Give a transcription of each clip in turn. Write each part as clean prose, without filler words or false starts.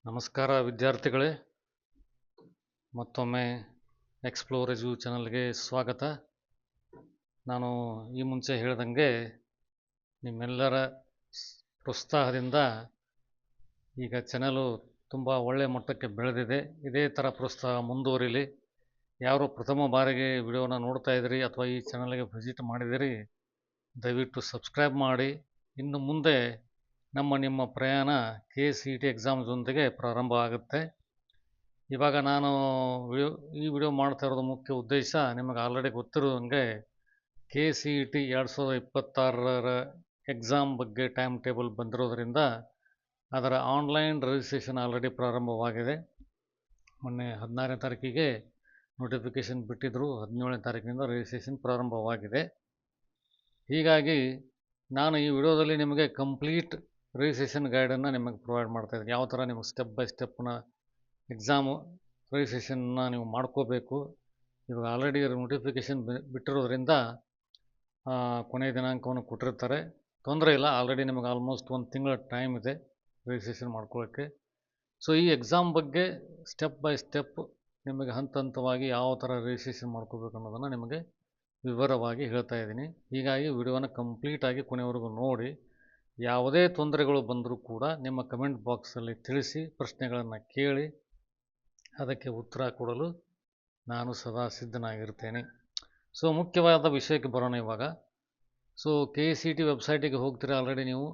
ನಮಸ್ಕಾರ ವಿದ್ಯಾರ್ಥಿಗಳೇ, ಮತ್ತೊಮ್ಮೆ ಎಕ್ಸ್ಪ್ಲೋರ್ ಎಜು ಚಾನಲ್ಗೆ ಸ್ವಾಗತ. ನಾನು ಈ ಮುಂಚೆ ಹೇಳ್ದಂಗೆ ನಿಮ್ಮೆಲ್ಲರ ಪ್ರೋತ್ಸಾಹದಿಂದ ಈಗ ಚಾನಲು ತುಂಬ ಒಳ್ಳೆಯ ಮಟ್ಟಕ್ಕೆ ಬೆಳೆದಿದೆ. ಇದೇ ಥರ ಪ್ರೋತ್ಸಾಹ ಮುಂದುವರಿಲಿ. ಯಾರು ಪ್ರಥಮ ಬಾರಿಗೆ ವಿಡಿಯೋನ ನೋಡ್ತಾ ಇದ್ದೀರಿ ಅಥವಾ ಈ ಚಾನಲ್ಗೆ ವಿಸಿಟ್ ಮಾಡಿದಿರಿ, ದಯವಿಟ್ಟು ಸಬ್ಸ್ಕ್ರೈಬ್ ಮಾಡಿ. ಇನ್ನು ಮುಂದೆ ನಿಮ್ಮ ಪ್ರಯಾಣ KCET ಎಕ್ಸಾಮ್ಸೊಂದಿಗೆ ಪ್ರಾರಂಭ ಆಗುತ್ತೆ. ಇವಾಗ ನಾನು ಈ ವಿಡಿಯೋ ಮಾಡ್ತಾ ಇರೋದು ಮುಖ್ಯ ಉದ್ದೇಶ, ನಿಮಗೆ ಆಲ್ರೆಡಿ ಗೊತ್ತಿರೋಂಗೆ KCET 2026 ಎಕ್ಸಾಮ್ ಬಗ್ಗೆ ಟೈಮ್ ಟೇಬಲ್ ಬಂದಿರೋದ್ರಿಂದ ಅದರ ಆನ್ಲೈನ್ ರಿಜಿಸ್ಟ್ರೇಷನ್ ಆಲ್ರೆಡಿ ಪ್ರಾರಂಭವಾಗಿದೆ. ಮೊನ್ನೆ 16ನೇ ತಾರೀಕಿಗೆ ನೋಟಿಫಿಕೇಷನ್ ಬಿಟ್ಟಿದ್ದರು. 17ನೇ ತಾರೀಕಿನಿಂದ ರಿಜಿಸ್ಟ್ರೇಷನ್ ಪ್ರಾರಂಭವಾಗಿದೆ. ಹೀಗಾಗಿ ನಾನು ಈ ವಿಡಿಯೋದಲ್ಲಿ ನಿಮಗೆ ಕಂಪ್ಲೀಟ್ ರಿಜಿಸ್ಟ್ರೇಷನ್ ಗೈಡನ್ನು ನಿಮಗೆ ಪ್ರೊವೈಡ್ ಮಾಡ್ತಾಯಿದ್ದೀನಿ. ಯಾವ ಥರ ನಿಮಗೆ ಸ್ಟೆಪ್ ಬೈ ಸ್ಟೆಪ್ನ ಎಕ್ಸಾಮು ರಿಜಿಸ್ಟ್ರೇಷನ್ನ ನೀವು ಮಾಡ್ಕೋಬೇಕು. ಇವಾಗ ಆಲ್ರೆಡಿ ನೋಟಿಫಿಕೇಷನ್ ಬಿಟ್ಟಿರೋದ್ರಿಂದ ಕೊನೆಯ ದಿನಾಂಕವನ್ನು ಕೊಟ್ಟಿರ್ತಾರೆ. ತೊಂದರೆ ಇಲ್ಲ, ಆಲ್ರೆಡಿ ನಿಮಗೆ ಆಲ್ಮೋಸ್ಟ್ 1 ತಿಂಗಳ ಟೈಮ್ ಇದೆ ರಿಜಿಸ್ಟ್ರೇಷನ್ ಮಾಡ್ಕೊಳ್ಳೋಕ್ಕೆ. ಸೊ ಈ ಎಕ್ಸಾಮ್ ಬಗ್ಗೆ ಸ್ಟೆಪ್ ಬೈ ಸ್ಟೆಪ್ ನಿಮಗೆ ಹಂತ ಹಂತವಾಗಿ ಯಾವ ಥರ ರಿಜಿಸ್ಟ್ರೇಷನ್ ಮಾಡ್ಕೋಬೇಕು ಅನ್ನೋದನ್ನು ನಿಮಗೆ ವಿವರವಾಗಿ ಹೇಳ್ತಾ ಇದ್ದೀನಿ. ಹೀಗಾಗಿ ವಿಡಿಯೋನ ಕಂಪ್ಲೀಟಾಗಿ ಕೊನೆವರೆಗೂ ನೋಡಿ. ಯಾವುದೇ ತೊಂದರೆಗಳು ಬಂದರೂ ಕೂಡ ನಿಮ್ಮ ಕಮೆಂಟ್ ಬಾಕ್ಸಲ್ಲಿ ತಿಳಿಸಿ, ಪ್ರಶ್ನೆಗಳನ್ನು ಕೇಳಿ, ಅದಕ್ಕೆ ಉತ್ತರ ಕೊಡಲು ನಾನು ಸದಾ ಸಿದ್ಧನಾಗಿರ್ತೇನೆ. ಸೊ ಮುಖ್ಯವಾದ ವಿಷಯಕ್ಕೆ ಬರೋಣ ಇವಾಗ. ಸೊ KCET ವೆಬ್ಸೈಟಿಗೆ ಹೋಗ್ತೀರಾ ಆಲ್ರೆಡಿ ನೀವು.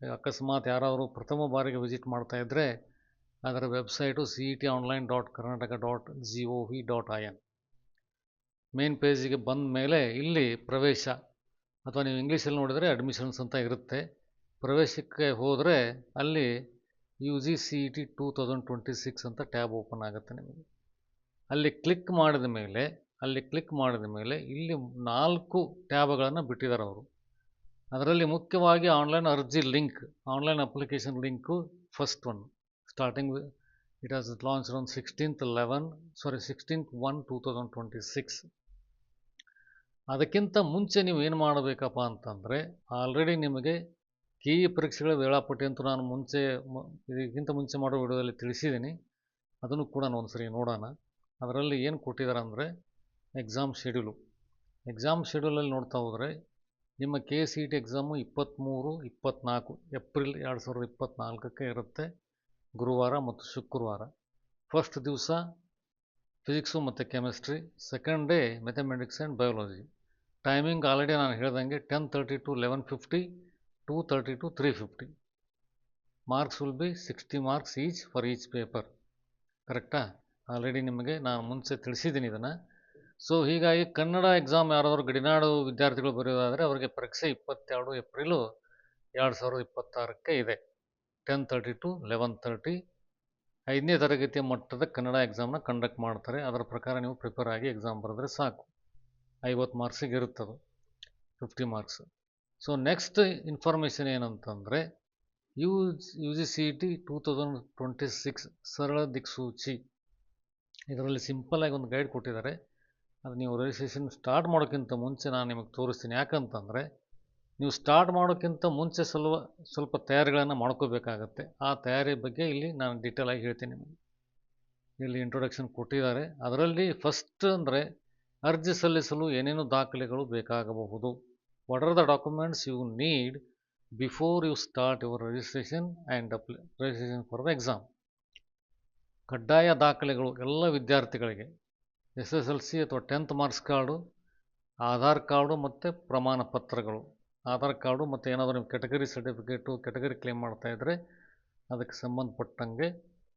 ಅಕಸ್ಮಾತ್ ಯಾರಾದರೂ ಪ್ರಥಮ ಬಾರಿಗೆ ವಿಸಿಟ್ ಮಾಡ್ತಾಯಿದ್ರೆ ಅದರ ವೆಬ್ಸೈಟು cetonline.karnataka.gov.in. ಮೇನ್ ಪೇಜಿಗೆ ಬಂದ ಮೇಲೆ ಇಲ್ಲಿ ಪ್ರವೇಶ, ಅಥವಾ ನೀವು ಇಂಗ್ಲೀಷಲ್ಲಿ ನೋಡಿದರೆ ಅಡ್ಮಿಷನ್ಸ್ ಅಂತ ಇರುತ್ತೆ. ಪ್ರವೇಶಕ್ಕೆ ಹೋದರೆ ಅಲ್ಲಿ UGCET 2026 ಅಂತ ಟ್ಯಾಬ್ ಓಪನ್ ಆಗುತ್ತೆ ನಿಮಗೆ. ಅಲ್ಲಿ ಕ್ಲಿಕ್ ಮಾಡಿದ ಮೇಲೆ ಇಲ್ಲಿ 4 ಟ್ಯಾಬ್ಗಳನ್ನು ಬಿಟ್ಟಿದ್ದಾರೆ ಅವರು. ಅದರಲ್ಲಿ ಮುಖ್ಯವಾಗಿ ಆನ್ಲೈನ್ ಅರ್ಜಿ link, online application link first one. Starting it was launched on 16/1/2026. ಅದಕ್ಕಿಂತ ಮುಂಚೆ ನೀವು ಏನು ಮಾಡಬೇಕಪ್ಪ ಅಂತಂದರೆ, ಆಲ್ರೆಡಿ ನಿಮಗೆ KE ಪರೀಕ್ಷೆಗಳ ವೇಳಾಪಟ್ಟಿ ಅಂತೂ ನಾನು ಇದಕ್ಕಿಂತ ಮುಂಚೆ ಮಾಡೋ ವಿಡಿಯೋದಲ್ಲಿ ತಿಳಿಸಿದ್ದೀನಿ. ಅದನ್ನು ಕೂಡ ನಾವು ಒಂದ್ಸರಿ ನೋಡೋಣ. ಅದರಲ್ಲಿ ಏನು ಕೊಟ್ಟಿದ್ದಾರೆ ಅಂದರೆ ಎಕ್ಸಾಮ್ ಶೆಡ್ಯೂಲಲ್ಲಿ ನೋಡ್ತಾ ಹೋದರೆ ನಿಮ್ಮ KCET ಎಕ್ಸಾಮು 23-24 ಏಪ್ರಿಲ್ 2024ಕ್ಕೆ ಇರುತ್ತೆ, ಗುರುವಾರ ಮತ್ತು ಶುಕ್ರವಾರ. ಫಸ್ಟ್ ದಿವಸ ಫಿಸಿಕ್ಸು ಮತ್ತು chemistry, second day mathematics and biology. Timing already ನಾನು ಹೇಳ್ದಂಗೆ 10:30 to 11:50, 2:30 to 3:50. Marks will be 60 marks each for each paper. ಕರೆಕ್ಟಾ? ಆಲ್ರೆಡಿ ನಿಮಗೆ ನಾನು ಮುಂಚೆ ತಿಳಿಸಿದ್ದೀನಿ ಇದನ್ನು. ಸೊ ಹೀಗಾಗಿ ಕನ್ನಡ ಎಕ್ಸಾಮ್ ಯಾರಾದರೂ ಗಡಿನಾಡು ವಿದ್ಯಾರ್ಥಿಗಳು ಬರೆಯೋದಾದರೆ ಅವರಿಗೆ ಪರೀಕ್ಷೆ 22 ಏಪ್ರಿಲು 2026ಕ್ಕೆ ಇದೆ. 10:30 to 11:30 5ನೇ ತರಗತಿಯ ಮಟ್ಟದ ಕನ್ನಡ ಎಕ್ಸಾಮ್ನ ಕಂಡಕ್ಟ್ ಮಾಡ್ತಾರೆ. ಅದರ ಪ್ರಕಾರ ನೀವು ಪ್ರಿಪೇರ್ ಆಗಿ ಎಕ್ಸಾಮ್ ಬರೆದ್ರೆ ಸಾಕು. 50 ಮಾರ್ಕ್ಸಿಗೆ ಇರುತ್ತದು, 50 ಮಾರ್ಕ್ಸ್. ಸೊ ನೆಕ್ಸ್ಟ್ ಇನ್ಫಾರ್ಮೇಷನ್ ಏನಂತಂದರೆ UGCET 2026 ಸರಳ ದಿಕ್ಸೂಚಿ. ಇದರಲ್ಲಿ ಸಿಂಪಲ್ಲಾಗಿ ಒಂದು ಗೈಡ್ ಕೊಟ್ಟಿದ್ದಾರೆ. ಅದು ನೀವು ರಿಜಿಸ್ಟ್ರೇಷನ್ ಸ್ಟಾರ್ಟ್ ಮಾಡೋಕ್ಕಿಂತ ಮುಂಚೆ ನಾನು ನಿಮಗೆ ತೋರಿಸ್ತೀನಿ. ಯಾಕಂತಂದರೆ ನೀವು ಸ್ಟಾರ್ಟ್ ಮಾಡೋಕ್ಕಿಂತ ಮುಂಚೆ ಸ್ವಲ್ಪ ತಯಾರಿಗಳನ್ನು ಮಾಡ್ಕೋಬೇಕಾಗತ್ತೆ. ಆ ತಯಾರಿ ಬಗ್ಗೆ ಇಲ್ಲಿ ನಾನು ಡೀಟೇಲಾಗಿ ಹೇಳ್ತೀನಿ ನಿಮಗೆ. ಇಲ್ಲಿ ಇಂಟ್ರೊಡಕ್ಷನ್ ಕೊಟ್ಟಿದ್ದಾರೆ. ಅದರಲ್ಲಿ ಫಸ್ಟ್ ಅಂದರೆ ಅರ್ಜಿ ಸಲ್ಲಿಸಲು ಏನೇನು ದಾಖಲೆಗಳು ಬೇಕಾಗಬಹುದು. What are the documents you need before you start your registration and registration for the exam. ಕಡ್ಡಾಯ ದಾಖಲೆಗಳು ಎಲ್ಲ ವಿದ್ಯಾರ್ಥಿಗಳಿಗೆ SSLC ಅಥವಾ 10th marks card, Aadhaar card ಮತ್ತು ಪ್ರಮಾಣ ಪತ್ರಗಳು. ಆಧಾರ್ ಕಾರ್ಡು ಮತ್ತು ಏನಾದರೂ ನೀವು ಕೆಟಗರಿ ಸರ್ಟಿಫಿಕೇಟು, ಕೆಟಗರಿ ಕ್ಲೇಮ್ ಮಾಡ್ತಾಯಿದ್ರೆ ಅದಕ್ಕೆ ಸಂಬಂಧಪಟ್ಟಂಗೆ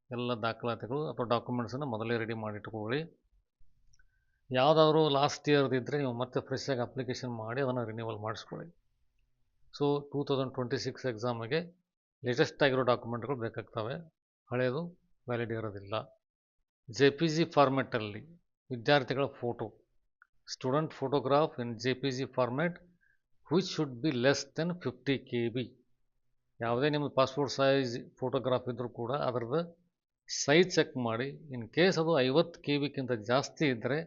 ಎಲ್ಲ ದಾಖಲಾತಿಗಳು ಅಥವಾ ಡಾಕ್ಯುಮೆಂಟ್ಸನ್ನು ಮೊದಲೇ ರೆಡಿ ಮಾಡಿಟ್ಕೊಳ್ಳಿ. ಯಾವುದಾದ್ರೂ ಲಾಸ್ಟ್ ಇಯರ್ದಿದ್ದರೆ ನೀವು ಮತ್ತೆ ಫ್ರೆಶ್ ಆಗಿ ಅಪ್ಲಿಕೇಶನ್ ಮಾಡಿ ಅದನ್ನು ರಿನ್ಯೂವಲ್ ಮಾಡಿಸ್ಕೊಳ್ಳಿ. ಸೊ 2026 ಎಕ್ಸಾಮಿಗೆ ಲೇಟೆಸ್ಟ್ ಆಗಿರೋ ಡಾಕ್ಯುಮೆಂಟ್ಗಳು ಬೇಕಾಗ್ತವೆ, ಹಳೆಯದು ವ್ಯಾಲಿಡ್ ಇರೋದಿಲ್ಲ. JPG ಫಾರ್ಮೆಟಲ್ಲಿ ವಿದ್ಯಾರ್ಥಿಗಳ photo, student photograph in JPG format which should be less than 50 KB. ಯಾವುದೇ ನಿಮ್ಮ ಪಾಸ್ಪೋರ್ಟ್ ಸೈಜ್ ಫೋಟೋಗ್ರಾಫ್ ಇದ್ದರೂ ಕೂಡ ಅದರದ್ದು ಸೈಜ್ ಚೆಕ್ ಮಾಡಿ. ಇನ್ ಕೇಸ್ ಅದು 50 KBಕ್ಕಿಂತ ಜಾಸ್ತಿ ಇದ್ದರೆ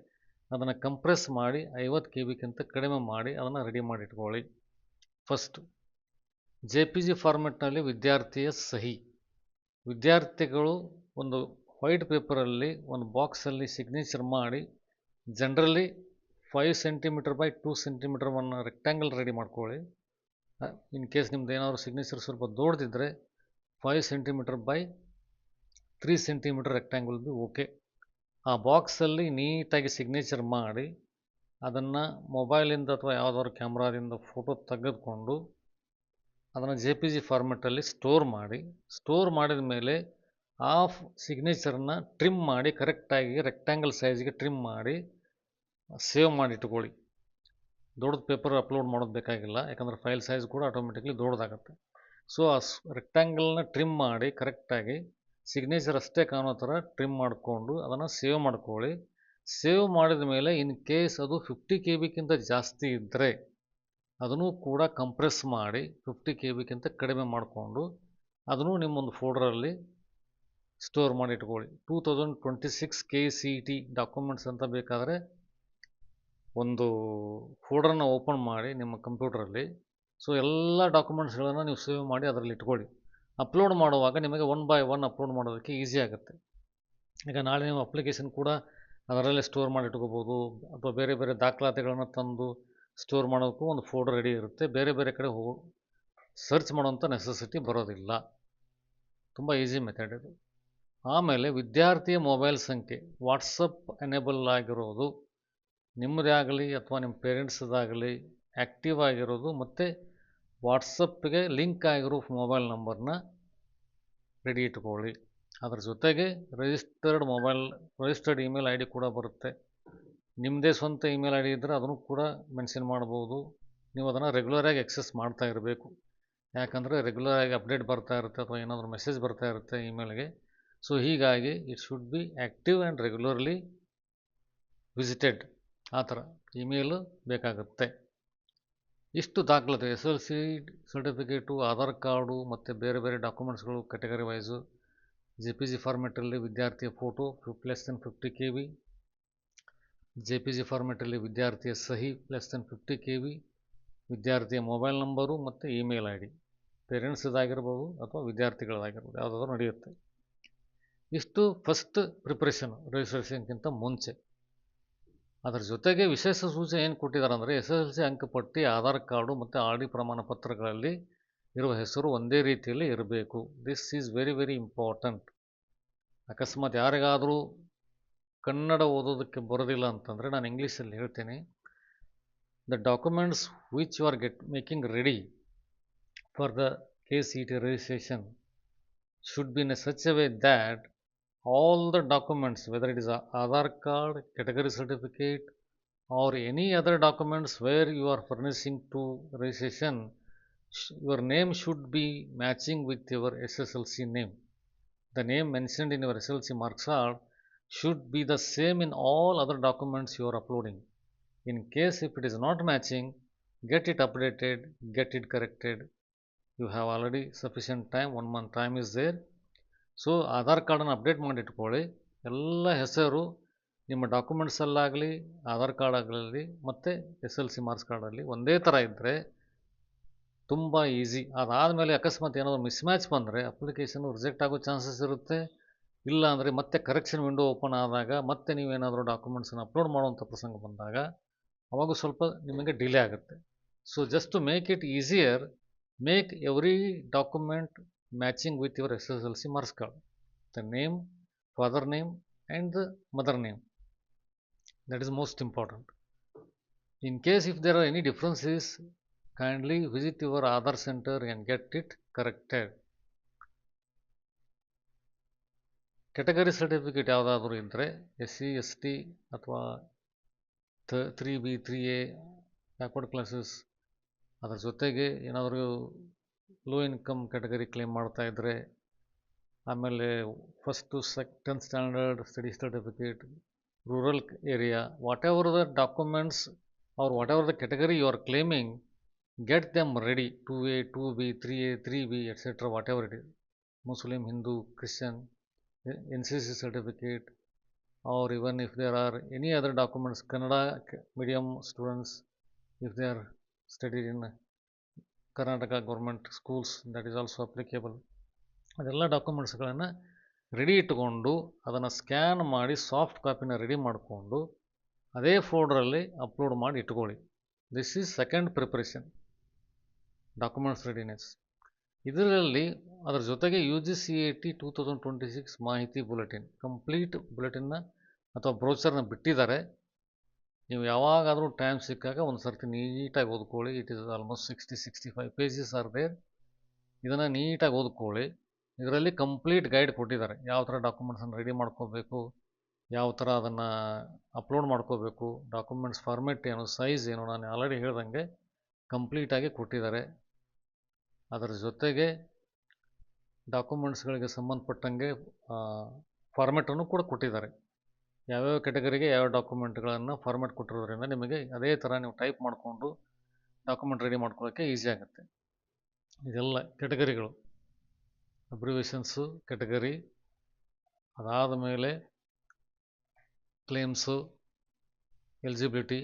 ಅದನ್ನು ಕಂಪ್ರೆಸ್ ಮಾಡಿ 50 KBಕ್ಕಿಂತ ಕಡಿಮೆ ಮಾಡಿ ಅದನ್ನು ರೆಡಿ ಮಾಡಿ ಇಟ್ಕೊಳ್ಳಿ. ಫಸ್ಟು JPG ಫಾರ್ಮೆಟ್ನಲ್ಲಿ ವಿದ್ಯಾರ್ಥಿಯ ಸಹಿ, ವಿದ್ಯಾರ್ಥಿಗಳು ಒಂದು ವೈಟ್ ಪೇಪರಲ್ಲಿ ಒಂದು ಬಾಕ್ಸಲ್ಲಿ ಸಿಗ್ನೇಚರ್ ಮಾಡಿ, ಜನರಲಿ 5 ಸೆಂಟಿಮೀಟರ್ ಬೈ 2 ಸೆಂಟಿಮೀಟರ್ ಒಂದು ರೆಕ್ಟ್ಯಾಂಗಲ್ ರೆಡಿ ಮಾಡ್ಕೊಳ್ಳಿ. ಇನ್ ಕೇಸ್ ನಿಮ್ದು ಏನಾದರೂ ಸಿಗ್ನೇಚರ್ ಸ್ವಲ್ಪ ದೊಡ್ಡದಿದ್ದರೆ 5 centimetre by 3 centimetre rectangle B okay. ಆ ಬಾಕ್ಸಲ್ಲಿ ನೀಟಾಗಿ ಸಿಗ್ನೇಚರ್ ಮಾಡಿ ಅದನ್ನು ಮೊಬೈಲಿಂದ ಅಥವಾ ಯಾವುದಾದ್ರು ಕ್ಯಾಮ್ರಾದಿಂದ ಫೋಟೋ ತೆಗೆದುಕೊಂಡು ಅದನ್ನು JPG ಫಾರ್ಮೆಟಲ್ಲಿ ಸ್ಟೋರ್ ಮಾಡಿದ ಮೇಲೆ ಆ ಸಿಗ್ನೇಚರನ್ನ ಟ್ರಿಮ್ ಮಾಡಿ ಕರೆಕ್ಟಾಗಿ ರೆಕ್ಟ್ಯಾಂಗಲ್ ಸೈಜ್ಗೆ ಟ್ರಿಮ್ ಮಾಡಿ ಸೇವ್ ಮಾಡಿ ಇಟ್ಕೊಳ್ಳಿ. ದೊಡ್ಡದು ಪೇಪರ್ ಅಪ್ಲೋಡ್ ಮಾಡೋದು ಬೇಕಾಗಿಲ್ಲ, ಯಾಕಂದರೆ ಫೈಲ್ ಸೈಜ್ ಕೂಡ ಆಟೋಮೆಟಿಕ್ಲಿ ದೊಡ್ಡದಾಗುತ್ತೆ. ಸೊ ಆ ರೆಕ್ಟ್ಯಾಂಗಲ್ನ ಟ್ರಿಮ್ ಮಾಡಿ ಕರೆಕ್ಟಾಗಿ ಸಿಗ್ನೇಚರ್ ಅಷ್ಟೇ ಕಾಣೋ ಥರ ಟ್ರಿಮ್ ಮಾಡಿಕೊಂಡು ಅದನ್ನು ಸೇವ್ ಮಾಡ್ಕೊಳ್ಳಿ. ಸೇವ್ ಮಾಡಿದ ಮೇಲೆ ಇನ್ ಕೇಸ್ ಅದು 50 KB ಜಾಸ್ತಿ ಇದ್ದರೆ ಅದನ್ನು ಕೂಡ ಕಂಪ್ರೆಸ್ ಮಾಡಿ 50 KB ಕಡಿಮೆ ಮಾಡಿಕೊಂಡು ಅದನ್ನು ನಿಮ್ಮೊಂದು ಫೋಲ್ಡರಲ್ಲಿ ಸ್ಟೋರ್ ಮಾಡಿ ಇಟ್ಕೊಳ್ಳಿ. 2026 KCET ಡಾಕ್ಯುಮೆಂಟ್ಸ್ ಅಂತ ಬೇಕಾದರೆ ಒಂದು ಫೋಲ್ಡರ್ನ ಓಪನ್ ಮಾಡಿ ನಿಮ್ಮ ಕಂಪ್ಯೂಟರಲ್ಲಿ. ಸೊ ಎಲ್ಲ ಡಾಕ್ಯುಮೆಂಟ್ಸ್ಗಳನ್ನು ನೀವು ಸೇವ್ ಮಾಡಿ ಅದರಲ್ಲಿ ಇಟ್ಕೊಳ್ಳಿ. ಅಪ್ಲೋಡ್ ಮಾಡುವಾಗ ನಿಮಗೆ 1 by 1 ಅಪ್ಲೋಡ್ ಮಾಡೋದಕ್ಕೆ ಈಸಿ ಆಗುತ್ತೆ. ಈಗ ನಾಳೆ ನೀವು ಅಪ್ಲಿಕೇಶನ್ ಕೂಡ ಅದರಲ್ಲೇ ಸ್ಟೋರ್ ಮಾಡಿ ಇಟ್ಕೋಬೋದು, ಅಥವಾ ಬೇರೆ ಬೇರೆ ದಾಖಲಾತಿಗಳನ್ನು ತಂದು ಸ್ಟೋರ್ ಮಾಡೋಕ್ಕೂ ಒಂದು ಫೋಲ್ಡರ್ ರೆಡಿ ಇರುತ್ತೆ. ಬೇರೆ ಬೇರೆ ಕಡೆ ಸರ್ಚ್ ಮಾಡೋಂಥ ನೆಸೆಸಿಟಿ ಬರೋದಿಲ್ಲ. ತುಂಬ ಈಸಿ ಮೆಥಡ್ ಇದು. ಆಮೇಲೆ ವಿದ್ಯಾರ್ಥಿಯ ಮೊಬೈಲ್ ಸಂಖ್ಯೆ ವಾಟ್ಸಪ್ ಎನೇಬಲ್ ಆಗಿರೋದು ನಿಮ್ಮದೇ ಆಗಲಿ ಅಥವಾ ನಿಮ್ಮ ಪೇರೆಂಟ್ಸ್ದಾಗಲಿ ಆ್ಯಕ್ಟಿವ್ ಆಗಿರೋದು, ಮತ್ತು ವಾಟ್ಸಪ್ಗೆ ಲಿಂಕ್ ಆಗಿರೋ ಮೊಬೈಲ್ ನಂಬರ್ನ ರೆಡಿ ಇಟ್ಕೊಳ್ಳಿ. ಅದರ ಜೊತೆಗೆ ರಿಜಿಸ್ಟರ್ಡ್ ಇಮೇಲ್ ID ಕೂಡ ಬರುತ್ತೆ. ನಿಮ್ಮದೇ ಸ್ವಂತ ಇಮೇಲ್ ID ಇದ್ದರೆ ಅದನ್ನು ಕೂಡ ಮೆನ್ಷನ್ ಮಾಡ್ಬೋದು. ನೀವು ಅದನ್ನು ರೆಗ್ಯುಲರಾಗಿ ಎಕ್ಸೆಸ್ ಮಾಡ್ತಾ ಇರಬೇಕು, ಯಾಕಂದರೆ ರೆಗ್ಯುಲರಾಗಿ ಅಪ್ಡೇಟ್ ಬರ್ತಾ ಇರುತ್ತೆ ಅಥವಾ ಏನಾದರೂ ಮೆಸೇಜ್ ಬರ್ತಾ ಇರುತ್ತೆ ಇಮೇಲ್ಗೆ. ಸೊ ಹೀಗಾಗಿ it should B active and regularly visited. ಆ ಥರ ಇಮೇಲು ಬೇಕಾಗುತ್ತೆ. ಇಷ್ಟು ದಾಖಲಾತಿ SSLC ಸರ್ಟಿಫಿಕೇಟು, ಆಧಾರ್ ಕಾರ್ಡು ಮತ್ತು ಬೇರೆ ಬೇರೆ ಡಾಕ್ಯುಮೆಂಟ್ಸ್ಗಳು ಕ್ಯಾಟಗರಿ ವೈಸು, JPG ಫಾರ್ಮೆಟಲ್ಲಿ ವಿದ್ಯಾರ್ಥಿಯ ಫೋಟೋ >50 KB, JPG ಫಾರ್ಮೆಟಲ್ಲಿ ವಿದ್ಯಾರ್ಥಿಯ ಸಹಿ >50 KB, ವಿದ್ಯಾರ್ಥಿಯ ಮೊಬೈಲ್ ನಂಬರು ಮತ್ತು ಇಮೇಲ್ ID, ಪೇರೆಂಟ್ಸ್ದಾಗಿರ್ಬೋದು ಅಥವಾ ವಿದ್ಯಾರ್ಥಿಗಳದಾಗಿರ್ಬೋದು, ಯಾವುದಾದ್ರೂ ನಡೆಯುತ್ತೆ. ಇಷ್ಟು ಫಸ್ಟ್ ಪ್ರಿಪ್ರೇಷನ್ ರಿಜಿಸ್ಟ್ರೇಷನ್ಗಿಂತ ಮುಂಚೆ. ಅದರ ಜೊತೆಗೆ ವಿಶೇಷ ಸೂಚನೆ ಏನು ಕೊಟ್ಟಿದ್ದಾರೆ ಅಂದರೆ SSLC ಅಂಕಪಟ್ಟಿ, ಆಧಾರ್ ಕಾರ್ಡು ಮತ್ತು RD ಪ್ರಮಾಣ ಪತ್ರಗಳಲ್ಲಿ ಇರುವ ಹೆಸರು ಒಂದೇ ರೀತಿಯಲ್ಲಿ ಇರಬೇಕು. This is very very important. ಅಕಸ್ಮಾತ್ ಯಾರಿಗಾದರೂ ಕನ್ನಡ ಓದೋದಕ್ಕೆ ಬರೋದಿಲ್ಲ ಅಂತಂದರೆ ನಾನು ಇಂಗ್ಲೀಷಲ್ಲಿ ಹೇಳ್ತೀನಿ. The documents which you are making ready for the KCET registration should be in such a way that all the documents, whether it is Aadhaar card, category certificate or any other documents where you are furnishing to registration, your name should be matching with your SSLC name. The name mentioned in your SSLC marks card should be the same in all other documents you are uploading. In case if it is not matching, get it updated, get it corrected. You have already sufficient time, 1 month time is there. So Aadhaar ಕಾರ್ಡನ್ನು update ಮಾಡಿಟ್ಕೊಳ್ಳಿ. ಎಲ್ಲ ಹೆಸರು ನಿಮ್ಮ ಡಾಕ್ಯುಮೆಂಟ್ಸಲ್ಲಾಗಲಿ, Aadhaar card ಆಗಲಿ ಮತ್ತು SSLC marks ಕಾರ್ಡಲ್ಲಿ ಒಂದೇ ಥರ ಇದ್ದರೆ ತುಂಬ ಈಸಿ. ಅದಾದಮೇಲೆ ಅಕಸ್ಮಾತ್ ಏನಾದರೂ ಮಿಸ್ಮ್ಯಾಚ್ ಬಂದರೆ ಅಪ್ಲಿಕೇಶನು ರಿಜೆಕ್ಟ್ ಆಗೋ ಚಾನ್ಸಸ್ ಇರುತ್ತೆ. ಇಲ್ಲ ಅಂದರೆ ಮತ್ತೆ ಕರೆಕ್ಷನ್ ವಿಂಡೋ ಓಪನ್ ಆದಾಗ ಮತ್ತೆ ನೀವೇನಾದರೂ ಡಾಕ್ಯುಮೆಂಟ್ಸನ್ನು ಅಪ್ಲೋಡ್ ಮಾಡುವಂಥ ಪ್ರಸಂಗ ಬಂದಾಗ ಅವಾಗ ಸ್ವಲ್ಪ ನಿಮಗೆ ಡಿಲೇ ಆಗುತ್ತೆ. So just to make it easier, make every document matching with your SSLC marks card, the name, father name and the mother name. That is most important. In case if there are any differences, kindly visit your Aadhaar center and get it corrected. Category certificate ಯಾವುದಾದ್ರೂ ಇದ್ದರೆ SC ST ಅಥವಾ 3B 3A backward classes, ಅದರ ಜೊತೆಗೆ ಏನಾದರೂ low income category claim ಮಾಡ್ತಾ ಇದ್ದರೆ, ಆಮೇಲೆ first to 10th standard study certificate, rural area, whatever the documents are whatever the category you are claiming, get them ready. 2A 2B 3A 3B etc. whatever it is, Muslim, Hindu, Christian, NCC certificate, or even if there are any other documents, Kannada medium students, if they are studied in Karnataka government schools, that is also applicable. ಅದೆಲ್ಲ ಡಾಕ್ಯುಮೆಂಟ್ಸ್ಗಳನ್ನು ready ಇಟ್ಟುಕೊಂಡು ಅದನ್ನು scan ಮಾಡಿ soft ಕಾಪಿನ ready ಮಾಡಿಕೊಂಡು ಅದೇ ಫೋಲ್ಡರಲ್ಲಿ upload ಮಾಡಿ ಇಟ್ಕೊಳ್ಳಿ. This is second preparation, documents readiness. ಇದರಲ್ಲಿ ಅದರ ಜೊತೆಗೆ UGCET 2026 ಮಾಹಿತಿ ಬುಲೆಟಿನ್, ಕಂಪ್ಲೀಟ್ ಬುಲೆಟಿನ್ನ ಅಥವಾ ಬ್ರೋಚರ್ನ ಬಿಟ್ಟಿದ್ದಾರೆ. ನೀವು ಯಾವಾಗಾದರೂ ಟೈಮ್ ಸಿಕ್ಕಾಗ ಒಂದು ಸರ್ತಿ ನೀಟಾಗಿ ಓದ್ಕೊಳ್ಳಿ. It is almost 60-65 pages are there. ಇದನ್ನು ನೀಟಾಗಿ ಓದ್ಕೊಳ್ಳಿ. ಇದರಲ್ಲಿ ಕಂಪ್ಲೀಟ್ ಗೈಡ್ ಕೊಟ್ಟಿದ್ದಾರೆ. ಯಾವ ಥರ ಡಾಕ್ಯುಮೆಂಟ್ಸನ್ನು ರೆಡಿ ಮಾಡ್ಕೋಬೇಕು, ಯಾವ ಥರ ಅದನ್ನು ಅಪ್ಲೋಡ್ ಮಾಡ್ಕೋಬೇಕು, ಡಾಕ್ಯುಮೆಂಟ್ಸ್ ಫಾರ್ಮೆಟ್ ಏನು, ಸೈಜ್ ಏನು, ನಾನು ಆಲ್ರೆಡಿ ಹೇಳ್ದಂಗೆ ಕಂಪ್ಲೀಟಾಗಿ ಕೊಟ್ಟಿದ್ದಾರೆ. ಅದರ ಜೊತೆಗೆ ಡಾಕ್ಯುಮೆಂಟ್ಸ್ಗಳಿಗೆ ಸಂಬಂಧಪಟ್ಟಂಗೆ ಫಾರ್ಮೆಟನ್ನು ಕೂಡ ಕೊಟ್ಟಿದ್ದಾರೆ. ಯಾವ್ಯಾವ ಕೆಟಗರಿಗೆ ಯಾವ ಡಾಕ್ಯುಮೆಂಟ್ಗಳನ್ನು ಫಾರ್ಮೆಟ್ ಕೊಟ್ಟಿರೋದ್ರಿಂದ ನಿಮಗೆ ಅದೇ ಥರ ನೀವು ಟೈಪ್ ಮಾಡಿಕೊಂಡು ಡಾಕ್ಯುಮೆಂಟ್ ರೆಡಿ ಮಾಡ್ಕೊಳ್ಳೋಕ್ಕೆ ಈಸಿ ಆಗುತ್ತೆ. ಇದೆಲ್ಲ ಕೆಟಗರಿಗಳು, ಅಬ್ರಿವೇಷನ್ಸು ಕೆಟಗರಿ, ಅದಾದ ಮೇಲೆ ಕ್ಲೇಮ್ಸು, ಎಲಿಜಿಬಿಲಿಟಿ,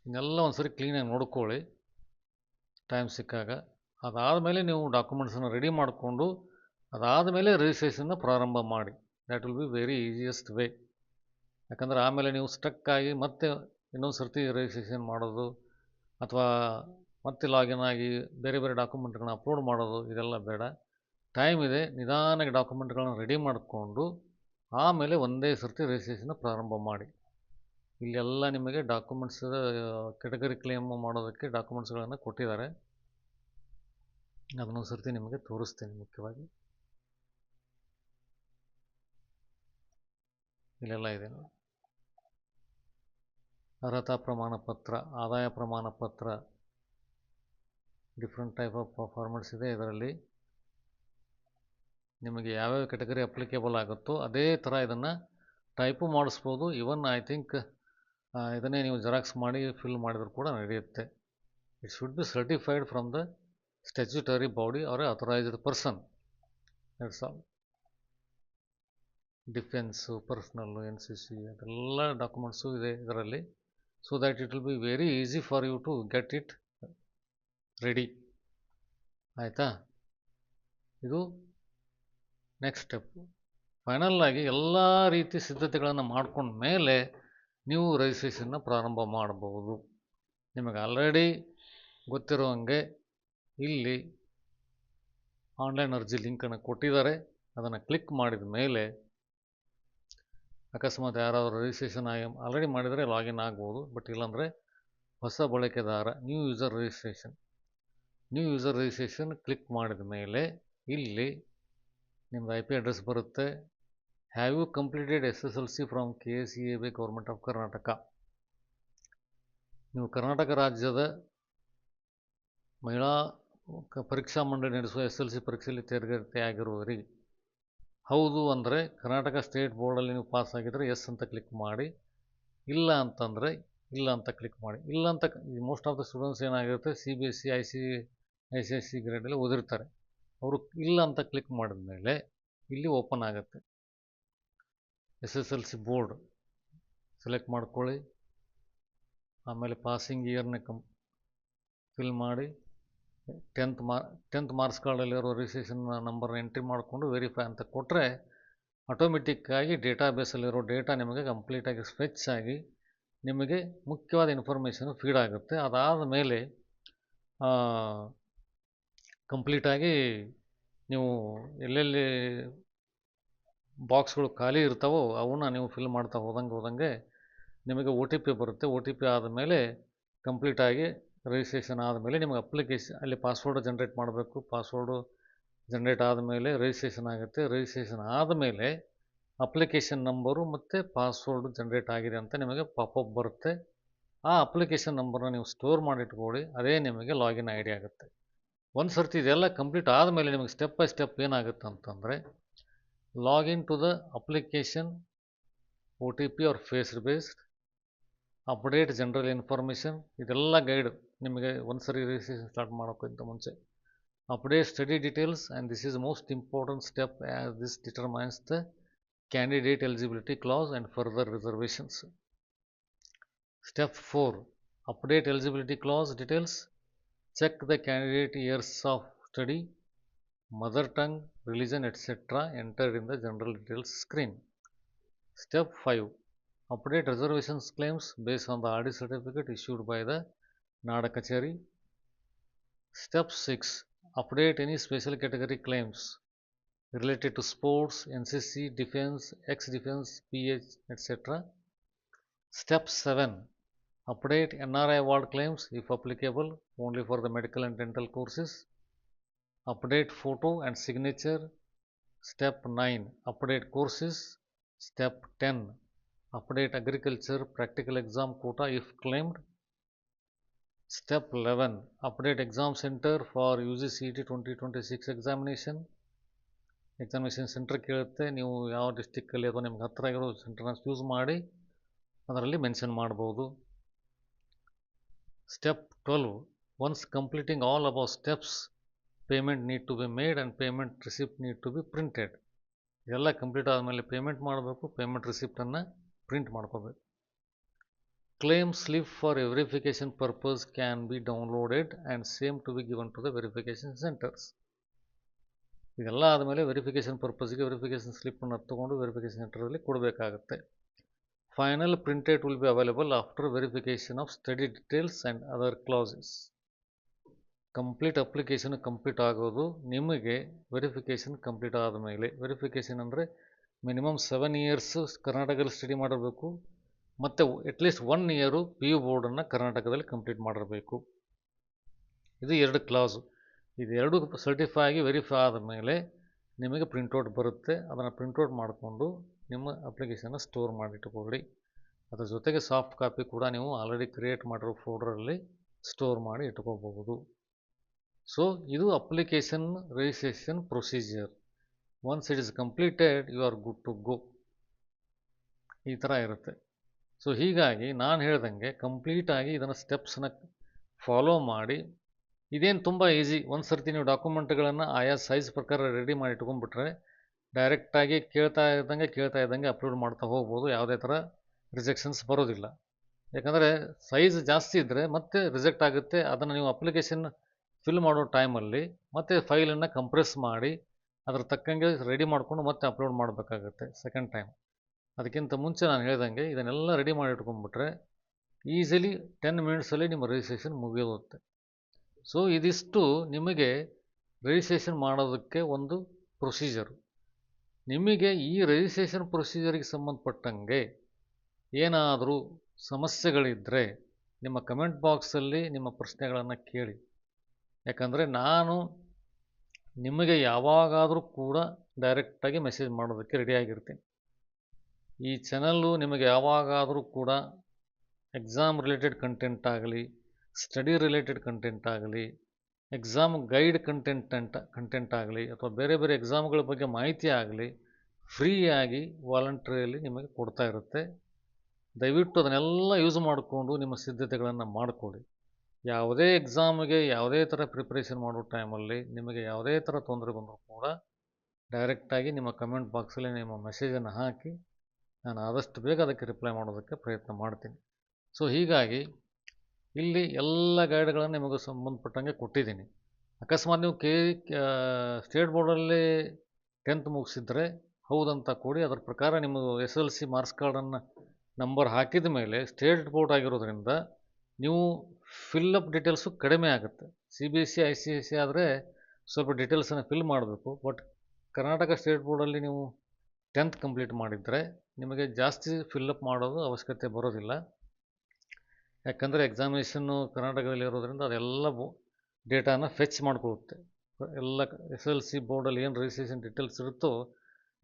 ಇನ್ನೆಲ್ಲ ಒಂದು ಸರಿ ಕ್ಲೀನಾಗಿ ನೋಡ್ಕೊಳ್ಳಿ ಟೈಮ್ ಸಿಕ್ಕಾಗ. ಅದಾದಮೇಲೆ ನೀವು ಡಾಕ್ಯುಮೆಂಟ್ಸನ್ನು ರೆಡಿ ಮಾಡಿಕೊಂಡು ಅದಾದಮೇಲೆ ರಿಜಿಸ್ಟ್ರೇಷನ್ನ ಪ್ರಾರಂಭ ಮಾಡಿ. That will be very easiest way. ಯಾಕಂದರೆ ಆಮೇಲೆ ನೀವು ಸ್ಟಕ್ ಆಗಿ ಮತ್ತೆ ಇನ್ನೊಂದು ಸರ್ತಿ ರಿಜಿಸ್ಟ್ರೇಷನ್ ಮಾಡೋದು ಅಥವಾ ಮತ್ತೆ ಲಾಗಿನ್ ಆಗಿ ಬೇರೆ ಬೇರೆ ಡಾಕ್ಯುಮೆಂಟ್ಗಳನ್ನ ಅಪ್ಲೋಡ್ ಮಾಡೋದು ಇದೆಲ್ಲ ಬೇಡ. ಟೈಮ್ ಇದೆ, ನಿಧಾನಕ್ಕೆ ಡಾಕ್ಯುಮೆಂಟ್ಗಳನ್ನ ರೆಡಿ ಮಾಡಿಕೊಂಡು ಆಮೇಲೆ ಒಂದೇ ಸರ್ತಿ ರಿಜಿಸ್ಟ್ರೇಷನ್ನ ಪ್ರಾರಂಭ ಮಾಡಿ. ಇಲ್ಲೆಲ್ಲ ನಿಮಗೆ ಡಾಕ್ಯುಮೆಂಟ್ಸ್ ಕೆಟಗರಿ ಕ್ಲೇಮ್ ಮಾಡೋದಕ್ಕೆ ಡಾಕ್ಯುಮೆಂಟ್ಸ್ಗಳನ್ನು ಕೊಟ್ಟಿದ್ದಾರೆ. ಅದನ್ನೊಂದು ಸರ್ತಿ ನಿಮಗೆ ತೋರಿಸ್ತೀನಿ. ಮುಖ್ಯವಾಗಿ ಇಲ್ಲೆಲ್ಲ ಇದೆ ನೋಡಿ. ಅರ್ಹತಾ ಪ್ರಮಾಣ ಪತ್ರ, ಆದಾಯ ಪ್ರಮಾಣ ಪತ್ರ, ಡಿಫ್ರೆಂಟ್ ಟೈಪ್ ಆಫ್ ಫಾರ್ಮೆಟ್ಸ್ ಇದೆ. ಇದರಲ್ಲಿ ನಿಮಗೆ ಯಾವ್ಯಾವ ಕೆಟಗರಿ ಅಪ್ಲಿಕೇಬಲ್ ಆಗುತ್ತೋ ಅದೇ ಥರ ಇದನ್ನು ಟೈಪು ಮಾಡಿಸ್ಬೋದು. ಇವನ್ ಐ ಥಿಂಕ್ ಇದನ್ನೇ ನೀವು ಜೆರಾಕ್ಸ್ ಮಾಡಿ ಫಿಲ್ ಮಾಡಿದ್ರು ಕೂಡ ನಡೆಯುತ್ತೆ. It should be certified from the statutory body or authorised person. That's all. Defence, personnel, NCC ಅದೆಲ್ಲ ಡಾಕ್ಯುಮೆಂಟ್ಸು ಇದೆ ಇದರಲ್ಲಿ. So that it will be very easy for you to get it ready. ಆಯಿತಾ? ಇದು next step. Final ಆಗಿ ಎಲ್ಲ ರೀತಿ ಸಿದ್ಧತೆಗಳನ್ನು ಮಾಡ್ಕೊಂಡ ಮೇಲೆ ನೀವು ರಿಜಿಸ್ಟ್ರೇಷನ್ನ ಪ್ರಾರಂಭ ಮಾಡಬಹುದು. ನಿಮಗೆ ಆಲ್ರೆಡಿ ಗೊತ್ತಿರೋ ಹಂಗೆ ಇಲ್ಲಿ ಆನ್ಲೈನ್ ಅರ್ಜಿ ಲಿಂಕನ್ನು ಕೊಟ್ಟಿದ್ದಾರೆ. ಅದನ್ನು ಕ್ಲಿಕ್ ಮಾಡಿದ ಮೇಲೆ ಅಕಸ್ಮಾತ್ ಯಾರಾದರೂ ರಿಜಿಸ್ಟ್ರೇಷನ್ ಆಲ್ರೆಡಿ ಮಾಡಿದರೆ ಲಾಗಿನ್ ಆಗ್ಬೋದು. ಬಟ್ ಇಲ್ಲಾಂದರೆ ಹೊಸ ಬಳಕೆದಾರ ನ್ಯೂ ಯೂಸರ್ ರಿಜಿಸ್ಟ್ರೇಷನ್ ಕ್ಲಿಕ್ ಮಾಡಿದ ಮೇಲೆ ಇಲ್ಲಿ ನಿಮ್ಮದು IP ಅಡ್ರೆಸ್ ಬರುತ್ತೆ. Have you completed SSLC from KSEAB government of Karnataka. ನೀವು ಕರ್ನಾಟಕ ರಾಜ್ಯದ ಮಹಿಳಾ ಪರೀಕ್ಷಾ ಮಂಡಳಿ ನಡೆಸುವ SSLC ಪರೀಕ್ಷೆಯಲ್ಲಿ ತೇರ್ಗಡೆಯಾಗಿರುವವರಿಗೆ ಹೌದು ಅಂದರೆ ಕರ್ನಾಟಕ ಸ್ಟೇಟ್ ಬೋರ್ಡಲ್ಲಿ ನೀವು ಪಾಸ್ ಆಗಿದ್ದರೆ ಎಸ್ ಅಂತ ಕ್ಲಿಕ್ ಮಾಡಿ. ಇಲ್ಲ ಅಂತಂದರೆ ಇಲ್ಲ ಅಂತ ಕ್ಲಿಕ್ ಮಾಡಿ. ಇಲ್ಲ ಅಂತ ಮೋಸ್ಟ್ ಆಫ್ ದ ಸ್ಟೂಡೆಂಟ್ಸ್ ಏನಾಗಿರುತ್ತೆ CBSE ICSE ಗ್ರೇಡಲ್ಲಿ ಓದಿರ್ತಾರೆ. ಅವರು ಇಲ್ಲ ಅಂತ ಕ್ಲಿಕ್ ಮಾಡಿದ ಮೇಲೆ ಇಲ್ಲಿ ಓಪನ್ ಆಗುತ್ತೆ. SSLC ಬೋರ್ಡ್ ಸೆಲೆಕ್ಟ್ ಮಾಡ್ಕೊಳ್ಳಿ. ಆಮೇಲೆ ಪಾಸಿಂಗ್ ಇಯರ್ನ ಫಿಲ್ ಮಾಡಿ 10th ಮಾರ್ಕ್ಸ್ ಕಾರ್ಡಲ್ಲಿರೋ ರಿಜಿಸ್ಟ್ರೇಷನ್ ನಂಬರ್ನ ಎಂಟ್ರಿ ಮಾಡಿಕೊಂಡು ವೆರಿಫೈ ಅಂತ ಕೊಟ್ಟರೆ ಆಟೋಮೆಟಿಕ್ಕಾಗಿ ಡೇಟಾಬೇಸಲ್ಲಿರೋ ಡೇಟಾ ನಿಮಗೆ ಕಂಪ್ಲೀಟಾಗಿ ಫೆಚ್ ಆಗಿ ನಿಮಗೆ ಮುಖ್ಯವಾದ ಇನ್ಫಾರ್ಮೇಷನ್ ಫೀಡ್ ಆಗುತ್ತೆ. ಅದಾದ ಮೇಲೆ ಕಂಪ್ಲೀಟಾಗಿ ನೀವು ಎಲ್ಲೆಲ್ಲಿ ಬಾಕ್ಸ್ಗಳು ಖಾಲಿ ಇರ್ತಾವೋ ಅವನ್ನ ನೀವು ಫಿಲ್ ಮಾಡ್ತಾ ಹೋದಂಗೆ ನಿಮಗೆ OTP ಬರುತ್ತೆ. OTP ಆದಮೇಲೆ ಕಂಪ್ಲೀಟಾಗಿ ರಿಜಿಸ್ಟ್ರೇಷನ್ ಆದಮೇಲೆ ನಿಮಗೆ ಅಪ್ಲಿಕೇಶನ್ ಅಲ್ಲಿ ಪಾಸ್ವರ್ಡ್ ಜನ್ರೇಟ್ ಮಾಡಬೇಕು. ಪಾಸ್ವರ್ಡು ಜನ್ರೇಟ್ ಆದಮೇಲೆ ರಿಜಿಸ್ಟ್ರೇಷನ್ ಆಗುತ್ತೆ. ರಿಜಿಸ್ಟ್ರೇಷನ್ ಆದಮೇಲೆ ಅಪ್ಲಿಕೇಶನ್ ನಂಬರು ಮತ್ತು ಪಾಸ್ವರ್ಡ್ ಜನ್ರೇಟ್ ಆಗಿದೆ ಅಂತ ನಿಮಗೆ ಪಾಪಪ್ ಬರುತ್ತೆ. ಆ ಅಪ್ಲಿಕೇಶನ್ ನಂಬರ್ನ ನೀವು ಸ್ಟೋರ್ ಮಾಡಿಟ್ಕೊಳ್ಳಿ. ಅದೇ ನಿಮಗೆ ಲಾಗಿನ್ ID ಆಗುತ್ತೆ. ಒಂದು ಸರ್ತಿ ಇದೆಲ್ಲ ಕಂಪ್ಲೀಟ್ ಆದಮೇಲೆ ನಿಮಗೆ ಸ್ಟೆಪ್ ಬೈ ಸ್ಟೆಪ್ ಏನಾಗುತ್ತೆ ಅಂತಂದರೆ login to the application OTP or face based update general information. ಇದೆಲ್ಲ ಗೈಡ್ ನಿಮಗೆ ಒಂದು ಸರಿ ರಿಜಿಸ್ಟ್ರೇಷನ್ ಸ್ಟಾರ್ಟ್ ಮಾಡೋಕ್ಕಿಂತ ಮುಂಚೆ. Update study details and this is most important step as this determines the candidate eligibility class and further reservations. Step 4. Update eligibility clause details. Check the candidate years of study mother tongue, religion, etc. entered in the general details screen. Step 5. Update reservations claims based on the RD certificate issued by the NADA Kacheri. Step 6. Update any special category claims related to sports, NCC, defense, ex-defense, PH, etc. Step 7. Update NRI award claims if applicable only for the medical and dental courses. Update photo and signature. Step 9. Update courses. Step 10. Update agriculture practical exam quota if claimed. Step 11. Update exam center for UGCET 2026 examination. Examination centre ಕೇಳುತ್ತೆ, ನೀವು ಯಾವ ಡಿಸ್ಟಿಕ್ಕಲ್ಲಿ ಅಥವಾ ನಿಮ್ಗೆ ಹತ್ತಿರ ಇರೋ ಸೆಂಟರ್ನ choose ಮಾಡಿ ಅದರಲ್ಲಿ mention ಮಾಡ್ಬೋದು. Step 12. Once completing all above steps payment need to be made and payment receipt need to be printed. ಇದೆಲ್ಲ ಕಂಪ್ಲೀಟ್ ಆದಮೇಲೆ ಪೇಮೆಂಟ್ ಮಾಡಬೇಕು, ಪೇಮೆಂಟ್ ರಿಸಿಪ್ಟನ್ನು ಪ್ರಿಂಟ್ ಮಾಡ್ಕೋಬೇಕು. Claim slip for verification purpose can be downloaded and same to be given to the verification centres. ಇದೆಲ್ಲ ಆದಮೇಲೆ verification ಪರ್ಪಸ್ಗೆ verification ಸ್ಲಿಪ್ಪನ್ನು ತೊಗೊಂಡು verification ಸೆಂಟರಲ್ಲಿ ಕೊಡಬೇಕಾಗುತ್ತೆ. Final printed will be available after verification of study details and other classes. Complete application complete ಆಗೋದು ನಿಮಗೆ verification complete ಆದಮೇಲೆ. Verification ಅಂದರೆ minimum 7 years ಕರ್ನಾಟಕದಲ್ಲಿ study ಮಾಡಿರಬೇಕು ಮತ್ತು ಅಟ್ಲೀಸ್ಟ್ 1 year PU ಬೋರ್ಡನ್ನು ಕರ್ನಾಟಕದಲ್ಲಿ ಕಂಪ್ಲೀಟ್ ಮಾಡಿರಬೇಕು. ಇದು 2 ಕ್ಲಾಸು. ಇದು 2 ಸರ್ಟಿಫೈ ಆಗಿ ವೆರಿಫೈ ಆದಮೇಲೆ ನಿಮಗೆ ಪ್ರಿಂಟೌಟ್ ಬರುತ್ತೆ. ಅದನ್ನು ಪ್ರಿಂಟೌಟ್ ಮಾಡಿಕೊಂಡು ನಿಮ್ಮ ಅಪ್ಲಿಕೇಶನ್ನ ಸ್ಟೋರ್ ಮಾಡಿಟ್ಟುಕೊಳ್ಳಿ. ಅದರ ಜೊತೆಗೆ ಸಾಫ್ಟ್ ಕಾಪಿ ಕೂಡ ನೀವು ಆಲ್ರೆಡಿ ಕ್ರಿಯೇಟ್ ಮಾಡಿರೋ ಫೋಲ್ಡರಲ್ಲಿ ಸ್ಟೋರ್ ಮಾಡಿ ಇಟ್ಕೋಬಹುದು. ಸೊ ಇದು application registration procedure. Once it is completed you are good to go. ಈ ಥರ ಇರುತ್ತೆ. ಸೊ ಹೀಗಾಗಿ ನಾನು ಹೇಳ್ದಂಗೆ ಕಂಪ್ಲೀಟಾಗಿ ಇದನ್ನು ಸ್ಟೆಪ್ಸನ್ನ ಫಾಲೋ ಮಾಡಿ. ಇದೇನು ತುಂಬ ಈಸಿ. ಒಂದು ಸರ್ತಿ ನೀವು ಡಾಕ್ಯುಮೆಂಟ್ಗಳನ್ನು ಆಯಾ ಸೈಜ್ ಪ್ರಕಾರ ರೆಡಿ ಮಾಡಿ ಇಟ್ಕೊಂಡ್ಬಿಟ್ರೆ ಡೈರೆಕ್ಟಾಗಿ ಕೇಳ್ತಾ ಇದ್ದಂಗೆ ಅಪ್ಲೋಡ್ ಮಾಡ್ತಾ ಹೋಗ್ಬೋದು. ಯಾವುದೇ ಥರ ರಿಜೆಕ್ಷನ್ಸ್ ಬರೋದಿಲ್ಲ. ಯಾಕಂದರೆ ಸೈಜ್ ಜಾಸ್ತಿ ಇದ್ದರೆ ಮತ್ತೆ ರಿಜೆಕ್ಟ್ ಆಗುತ್ತೆ. ಅದನ್ನು ನೀವು ಅಪ್ಲಿಕೇಶನ್ ಫಿಲ್ ಮಾಡೋ ಟೈಮಲ್ಲಿ ಮತ್ತೆ ಫೈಲನ್ನು ಕಂಪ್ರೆಸ್ ಮಾಡಿ ಅದ್ರ ತಕ್ಕಂಗೆ ರೆಡಿ ಮಾಡಿಕೊಂಡು ಮತ್ತೆ ಅಪ್ಲೋಡ್ ಮಾಡಬೇಕಾಗುತ್ತೆ ಸೆಕೆಂಡ್ ಟೈಮ್. ಅದಕ್ಕಿಂತ ಮುಂಚೆ ನಾನು ಹೇಳ್ದಂಗೆ ಇದನ್ನೆಲ್ಲ ರೆಡಿ ಮಾಡಿ ಇಟ್ಕೊಂಡ್ಬಿಟ್ರೆ ಈಸಿಲಿ 10 minutesಲ್ಲಿ ನಿಮ್ಮ ರಿಜಿಸ್ಟ್ರೇಷನ್ ಮುಗಿಯೋಗುತ್ತೆ. ಸೊ ಇದಿಷ್ಟು ನಿಮಗೆ ರಿಜಿಸ್ಟ್ರೇಷನ್ ಮಾಡೋದಕ್ಕೆ ಒಂದು ಪ್ರೊಸೀಜರು. ನಿಮಗೆ ಈ ರಿಜಿಸ್ಟ್ರೇಷನ್ ಪ್ರೊಸೀಜರಿಗೆ ಸಂಬಂಧಪಟ್ಟಂಗೆ ಏನಾದರೂ ಸಮಸ್ಯೆಗಳಿದ್ದರೆ ನಿಮ್ಮ ಕಮೆಂಟ್ ಬಾಕ್ಸಲ್ಲಿ ನಿಮ್ಮ ಪ್ರಶ್ನೆಗಳನ್ನು ಕೇಳಿ. ಯಾಕಂದರೆ ನಾನು ನಿಮಗೆ ಯಾವಾಗಾದರೂ ಕೂಡ ಡೈರೆಕ್ಟಾಗಿ ಮೆಸೇಜ್ ಮಾಡೋದಕ್ಕೆ ರೆಡಿಯಾಗಿರ್ತೀನಿ. ಈ ಚಾನಲ್ಲು ನಿಮಗೆ ಯಾವಾಗಾದರೂ ಕೂಡ ಎಕ್ಸಾಮ್ ರಿಲೇಟೆಡ್ ಕಂಟೆಂಟ್ ಆಗಲಿ, ಸ್ಟಡಿ ರಿಲೇಟೆಡ್ ಕಂಟೆಂಟ್ ಆಗಲಿ, ಎಕ್ಸಾಮ್ ಗೈಡ್ ಕಂಟೆಂಟ್ ಆಗಲಿ ಅಥವಾ ಬೇರೆ ಬೇರೆ ಎಕ್ಸಾಮ್ಗಳ ಬಗ್ಗೆ ಮಾಹಿತಿ ಆಗಲಿ ಫ್ರೀಯಾಗಿ ವಾಲಂಟ್ರಿಯಲ್ಲಿ ನಿಮಗೆ ಕೊಡ್ತಾ ಇರುತ್ತೆ. ದಯವಿಟ್ಟು ಅದನ್ನೆಲ್ಲ ಯೂಸ್ ಮಾಡಿಕೊಂಡು ನಿಮ್ಮ ಸಿದ್ಧತೆಗಳನ್ನು ಮಾಡಿಕೊಳ್ಳಿ. ಯಾವುದೇ ಎಕ್ಸಾಮಿಗೆ ಯಾವುದೇ ಥರ ಪ್ರಿಪ್ರೇಷನ್ ಮಾಡೋ ಟೈಮಲ್ಲಿ ನಿಮಗೆ ಯಾವುದೇ ಥರ ತೊಂದರೆ ಬಂದರೂ ಕೂಡ ಡೈರೆಕ್ಟಾಗಿ ನಿಮ್ಮ ಕಮೆಂಟ್ ಬಾಕ್ಸಲ್ಲಿ ನಿಮ್ಮ ಮೆಸೇಜನ್ನು ಹಾಕಿ ನಾನು ಆದಷ್ಟು ಬೇಗ ಅದಕ್ಕೆ ರಿಪ್ಲೈ ಮಾಡೋದಕ್ಕೆ ಪ್ರಯತ್ನ ಮಾಡ್ತೀನಿ. ಸೊ ಹೀಗಾಗಿ ಇಲ್ಲಿ ಎಲ್ಲ ಗೈಡ್ಗಳನ್ನು ನಿಮಗೆ ಸಂಬಂಧಪಟ್ಟಂಗೆ ಕೊಟ್ಟಿದ್ದೀನಿ. ಅಕಸ್ಮಾತ್ ನೀವು ಸ್ಟೇಟ್ ಬೋರ್ಡಲ್ಲಿ 10th ಮುಗಿಸಿದ್ರೆ ಹೌದಂತ ಕೊಡಿ. ಅದರ ಪ್ರಕಾರ ನಿಮ್ಮ SLC ಮಾರ್ಕ್ಸ್ ಕಾರ್ಡನ್ನು ನಂಬರ್ ಹಾಕಿದ ಮೇಲೆ ಸ್ಟೇಟ್ ಬೋರ್ಡ್ ಆಗಿರೋದ್ರಿಂದ ನೀವು ಫಿಲ್ಲಪ್ ಡೀಟೇಲ್ಸು ಕಡಿಮೆ ಆಗುತ್ತೆ. CBSE ICSE ಆದರೆ ಸ್ವಲ್ಪ ಡೀಟೇಲ್ಸನ್ನು ಫಿಲ್ ಮಾಡಬೇಕು. ಬಟ್ ಕರ್ನಾಟಕ ಸ್ಟೇಟ್ ಬೋರ್ಡಲ್ಲಿ ನೀವು 10th ಕಂಪ್ಲೀಟ್ ಮಾಡಿದರೆ ನಿಮಗೆ ಜಾಸ್ತಿ ಫಿಲ್ಲಪ್ ಮಾಡೋದು ಅವಶ್ಯಕತೆ ಬರೋದಿಲ್ಲ. ಯಾಕಂದರೆ ಎಕ್ಸಾಮಿನೇಷನ್ನು ಕರ್ನಾಟಕದಲ್ಲಿ ಇರೋದ್ರಿಂದ ಅದೆಲ್ಲ ಡೇಟಾನ ಫೆಚ್ ಮಾಡ್ಕೊಳ್ಳುತ್ತೆ. ಎಲ್ಲ SLC ಬೋರ್ಡಲ್ಲಿ ಏನು ರಿಜಿಸ್ಟ್ರೇಷನ್ ಡೀಟೇಲ್ಸ್ ಇರುತ್ತೋ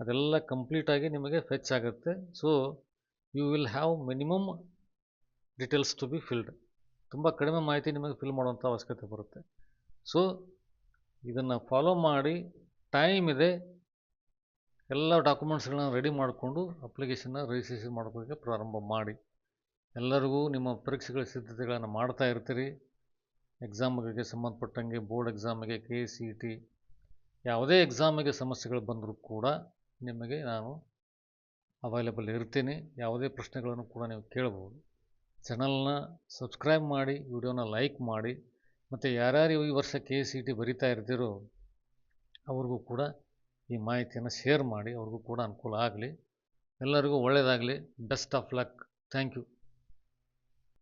ಅದೆಲ್ಲ ಕಂಪ್ಲೀಟಾಗಿ ನಿಮಗೆ ಫೆಚ್ ಆಗುತ್ತೆ. So you will have minimum details to be filled. ತುಂಬ ಕಡಿಮೆ ಮಾಹಿತಿ ನಿಮಗೆ ಫಿಲ್ ಮಾಡುವಂಥ ಅವಶ್ಯಕತೆ ಬರುತ್ತೆ. ಸೊ ಇದನ್ನು ಫಾಲೋ ಮಾಡಿ, ಟೈಮ್ ಇದೆ, ಎಲ್ಲ ಡಾಕ್ಯುಮೆಂಟ್ಸ್ಗಳನ್ನ ರೆಡಿ ಮಾಡಿಕೊಂಡು ಅಪ್ಲಿಕೇಶನ್ನ ರಿಜಿಸ್ಟ್ರೇಷನ್ ಮಾಡ್ಕೊಳ್ಳೋಕ್ಕೆ ಪ್ರಾರಂಭ ಮಾಡಿ. ಎಲ್ಲರಿಗೂ ನಿಮ್ಮ ಪರೀಕ್ಷೆಗಳ ಸಿದ್ಧತೆಗಳನ್ನು ಮಾಡ್ತಾ ಇರ್ತೀರಿ. ಎಕ್ಸಾಮ್ಗಳಿಗೆ ಸಂಬಂಧಪಟ್ಟಂಗೆ ಬೋರ್ಡ್ ಎಕ್ಸಾಮಿಗೆ, KCET ಯಾವುದೇ ಎಕ್ಸಾಮಿಗೆ ಸಮಸ್ಯೆಗಳು ಬಂದರೂ ಕೂಡ ನಿಮಗೆ ನಾನು ಅವೈಲೇಬಲ್ ಇರ್ತೀನಿ. ಯಾವುದೇ ಪ್ರಶ್ನೆಗಳನ್ನು ಕೂಡ ನೀವು ಕೇಳ್ಬೋದು. ಚಾನಲ್ನ ಸಬ್ಸ್ಕ್ರೈಬ್ ಮಾಡಿ, ವಿಡಿಯೋನ ಲೈಕ್ ಮಾಡಿ. ಮತ್ತು ಯಾರ್ಯಾರು ಈ ವರ್ಷ KCET ಬರಿತಾ ಇರ್ತೀರೋ ಅವ್ರಿಗೂ ಕೂಡ ಈ ಮಾಹಿತಿಯನ್ನು ಶೇರ್ ಮಾಡಿ, ಅವ್ರಿಗೂ ಕೂಡ ಅನುಕೂಲ ಆಗಲಿ. ಎಲ್ಲರಿಗೂ ಒಳ್ಳೆಯದಾಗಲಿ. Best of luck. Thank you.